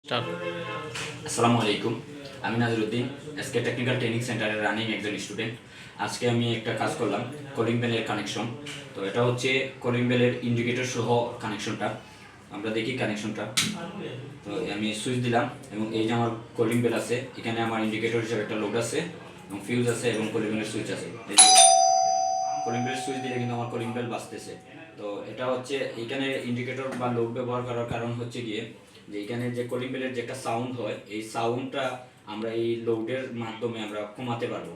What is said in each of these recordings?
চালু। আসসালামু আলাইকুম, আমি নাজিরউদ্দিন, এসকে টেকনিক্যাল ট্রেনিং সেন্টারের রানিং একজন স্টুডেন্ট। আজকে আমি একটা কাজ করলাম, কলিং বেলের কানেকশন। তো এটা হচ্ছে কলিং বেলের ইন্ডিকেটর সহ কানেকশনটা। আমরা দেখি কানেকশনটা। তো আমি সুইচ দিলাম এবং এই যে আমার কলিং বেল আছে, এখানে আমার ইন্ডিকেটর হিসেবে একটা লোড আছে এবং ফিউজ আছে এবং কলিং বেলের সুইচ আছে। এই যে কলিং বেলের সুইচ দিলে কিন্তু আমার কলিং বেল বাজতেছে। তো এটা হচ্ছে এখানে ইন্ডিকেটর বা লোড ব্যবহার করার কারণ হচ্ছে গিয়ে যে এখানে যে কলিং বেলের যে একটা সাউন্ড হয়, এই সাউন্ডটা আমরা এই লোডের মাধ্যমে আমরা কমাতে পারবো।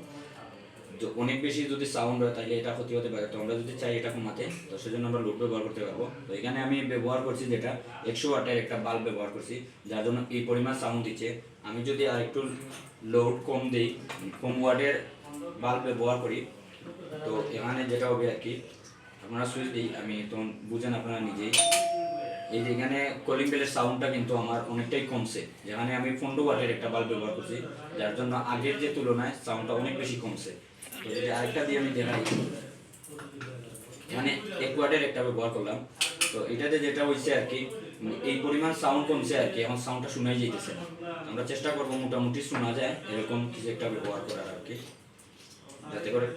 অনেক বেশি যদি সাউন্ড হয় তাহলে এটা ক্ষতি হতে পারে। তো আমরা যদি চাই এটা কমাতে, তো সেজন্য আমরা লোড ব্যবহার করতে পারবো। তো এখানে আমি ব্যবহার করছি যেটা 100 ওয়াটের একটা বাল্ব ব্যবহার করছি, যার জন্য এই পরিমাণ সাউন্ড দিচ্ছে। আমি যদি আর একটু লোড কম দিই, কম ওয়াটের বাল্ব ব্যবহার করি, তো এখানে যেটা হবে আর কি, আপনারা সুইচ দিই, আমি তখন বুঝেন আপনারা নিজেই। এই যে এখানে কলিং বেলের সাউন্ডটা কিন্তু আমার অনেকটাই কমছে। যেখানে আমি 15 ওয়াটের একটা বাল্ব ব্যবহার করছি, যার জন্য আগের যে তুলনায় সাউন্ডটা অনেক বেশি কমছে। তো যদি আরেকটা দিয়ে আমি দেখাই, মানে 1 ওয়াটের একটা ব্যবহার করলাম, তো এটাতে যেটা হয়েছে আর কি, এই পরিমাণ সাউন্ড কমছে আর কি, এখন সাউন্ডটা শোনাই যাইতেছে না। আমরা চেষ্টা করবো মোটামুটি শোনা যায় এরকম কিছু একটা ব্যবহার করার আর কি, যাতে করে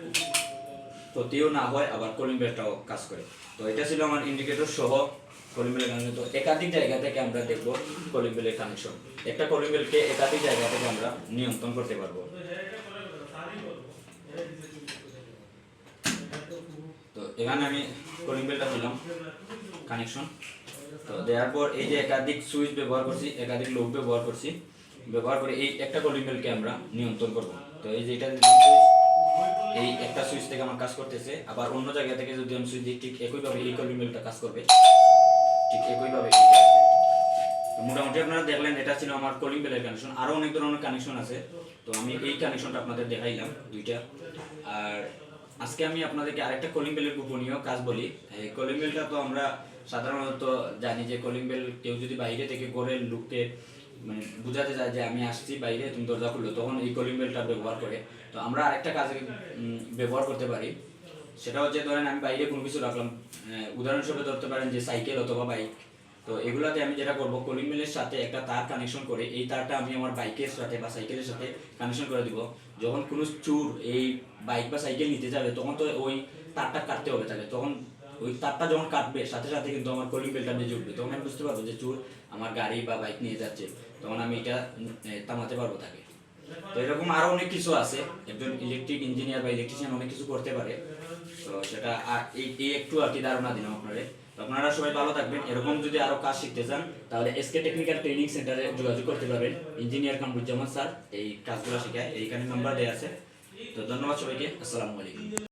ক্ষতিও না হয় আবার কলিং বেলটাও কাজ করে। তো এটা ছিল আমার ইন্ডিকেটর সহ কলিং বেলের কানেকশন। তো একাধিক জায়গা থেকে আমরা দেখবো কলিং বেলের কানেকশন। একটা কলিং বেলকে একাধিক জায়গা থেকে আমরা নিয়ন্ত্রণ করতে পারবো। তো এখানে আমি কলিং বেলটা দিলাম কানেকশন। তো দেওয়ার পর এই যে একাধিক সুইচ ব্যবহার করছি, একাধিক লোড ব্যবহার করছি, ব্যবহার করে এই একটা কলিং বেলকে আমরা নিয়ন্ত্রণ করব। তো এই যে এটা এই একটা সুইচ থেকে আমার কাজ করতেছে, আবার অন্য জায়গা থেকে যদি আমি সুইচ দিই ঠিক একইভাবে এই কলিং বেলটা কাজ করবে, ঠিক একইভাবে। মোটামুটি আপনারা দেখলেন, এটা ছিল আমার কলিং বেলের কানেকশন। আরও অনেক ধরনের কানেকশন আছে, তো আমি এই কানেকশনটা আপনাদের দেখাইলাম দুইটা। আর আজকে আমি আপনাদেরকে আরেকটা কলিং বেলের গোপনীয় কাজ বলি। এই কলিং বেলটা তো আমরা সাধারণত জানি যে কলিং বেল কেউ যদি বাইরে থেকে ঘরের লোককে মানে বুঝাতে চায় যে আমি আসছি বাইরে, তুমি দরজা খুললো, তখন এই কলিং বেলটা ব্যবহার করে। তো আমরা আরেকটা কাজে ব্যবহার করতে পারি, সেটা হচ্ছে ধরেন আমি বাইরে কোনো কিছু রাখলাম, উদাহরণস্বরূপ ধরতে পারেন যে সাইকেল অথবা বাইক। তো এগুলাতে আমি যেটা করবো, কলিং বেলের সাথে একটা তার কানেকশন করে এই তারটা আমি আমার বাইকের সাথে বা সাইকেলের সাথে কানেকশন করে দিব। যখন কোনো চোর এই বাইক বা সাইকেল নিতে যাবে, তখন তো ওই তারটা কাটতে হবে তাকে। তখন ওই তারটা যখন কাটবে, সাথে সাথে কিন্তু আমার কলিং বেলটা বেজে উঠবে। তখন আমি বুঝতে পারবো যে চোর আমার গাড়ি বা বাইক নিয়ে যাচ্ছে, তখন আমি এটা থামাতে পারবো তাকে। তো এরকম আরো অনেক কিছু আছে, একজন ইলেকট্রিক ইঞ্জিনিয়ার বা ইলেকট্রিশিয়ান অনেক কিছু করতে পারে। তো সেটা এই একটু আর কি ধারণা দিলাম আপনারা। তো আপনারা সবাই ভালো থাকবেন। এরকম যদি আরো কাজ শিখতে চান, তাহলে এসকে টেকনিক্যাল ট্রেনিং সেন্টারে যোগাযোগ করতে পারবেন। ইঞ্জিনিয়ার কামরুজ্জামান স্যার এই কাজগুলো শেখায়, এইখানে নাম্বার দেওয়া আছে। তো ধন্যবাদ সবাইকে, আসসালামু আলাইকুম।